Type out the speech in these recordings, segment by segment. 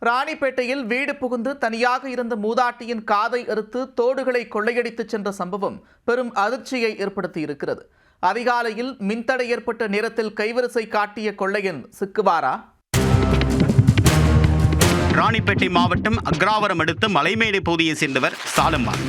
ராணிப்பேட்டையில் வீடு புகுந்து தனியாக இருந்த மூதாட்டியின் காதை அறுத்து தோடுகளை கொள்ளையடித்துச் சென்ற சம்பவம் பெரும் அதிர்ச்சியை ஏற்படுத்தியிருக்கிறது. அதிகாலையில் மின்தடை ஏற்பட்ட நேரத்தில் கைவரிசை காட்டிய கொள்ளையன் சிக்குவாரா? ராணிப்பேட்டை மாவட்டம் அக்ராவரம் அடுத்த மலைமேடு பகுதியை சேர்ந்தவர் சாலம்மாள்.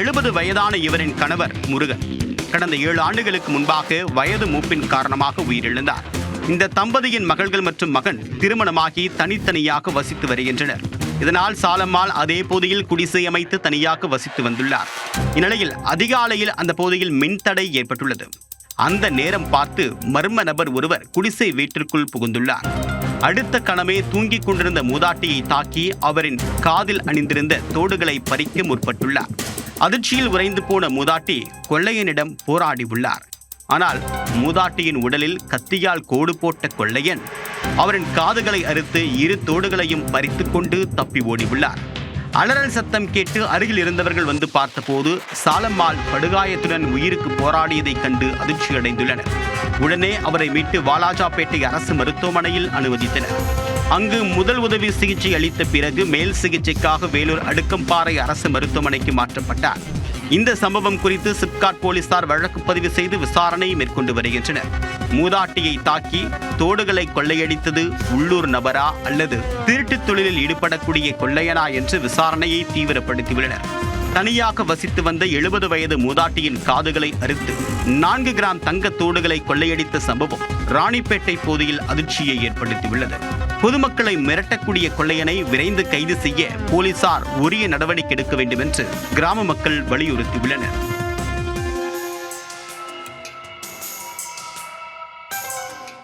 70 வயதான இவரின் கணவர் முருகன் கடந்த 7 ஆண்டுகளுக்கு முன்பாக வயது மூப்பின் காரணமாக உயிரிழந்தார். இந்த தம்பதியின் மகள்கள் மற்றும் மகன் திருமணமாகி தனித்தனியாக வசித்து வருகின்றனர். இதனால் சாலம்மாள் அதே பகுதியில் குடிசை அமைத்து தனியாக வசித்து வந்துள்ளார். இந்நிலையில் அதிகாலையில் அந்த பகுதியில் மின்தடை ஏற்பட்டுள்ளது. அந்த நேரம் பார்த்து மர்ம நபர் ஒருவர் குடிசை வீட்டிற்குள் புகுந்துள்ளார். அடுத்த கணமே தூங்கிக் கொண்டிருந்த மூதாட்டியை தாக்கி அவரின் காதில் அணிந்திருந்த தோடுகளை பறிக்க முற்பட்டுள்ளார். அதிர்ச்சியில் உறைந்து போன மூதாட்டி கொள்ளையனிடம் போராடி உள்ளார். ஆனால் மூதாட்டியின் உடலில் கத்தியால் கோடு போட்ட கொள்ளையன் அவரின் காதுகளை அறுத்து 2 தோடுகளையும் பறித்து கொண்டு தப்பி ஓடியுள்ளார். அலறல் சத்தம் கேட்டு அருகில் இருந்தவர்கள் வந்து பார்த்தபோது சாலம்மாள் படுகாயத்துடன் உயிருக்கு போராடியதைக் கண்டு அதிர்ச்சி அடைந்துள்ளனர். உடனே அவரை மீட்டு வாலாஜாபேட்டை அரசு மருத்துவமனையில் அனுமதித்தனர். அங்கு முதல் உதவி சிகிச்சை அளித்த பிறகு மேல் சிகிச்சைக்காக வேலூர் அடுக்கம்பாறை அரசு மருத்துவமனைக்கு மாற்றப்பட்டார். இந்த சம்பவம் குறித்து சிப்காட் போலீசார் வழக்கு பதிவு செய்து விசாரணை மேற்கொண்டு வருகின்றனர். மூதாட்டியை தாக்கி தோடுகளை கொள்ளையடித்தது உள்ளூர் நபரா அல்லது திருட்டுத் தொழிலில் ஈடுபடக்கூடிய கொள்ளையனா என்று விசாரணையை தீவிரப்படுத்தியுள்ளனர். தனியாக வசித்து வந்த 70 வயது மூதாட்டியின் காதுகளை அறுத்து 4 கிராம் தங்க தோடுகளை கொள்ளையடித்த சம்பவம் ராணிப்பேட்டை பகுதியில் அதிர்ச்சியை ஏற்படுத்தியுள்ளது. பொதுமக்களை மிரட்டக்கூடிய கொள்ளையனை விரைந்து கைது செய்ய போலீசார் உரிய நடவடிக்கை எடுக்க வேண்டும் என்று கிராம மக்கள் வலியுறுத்தியுள்ளனர்.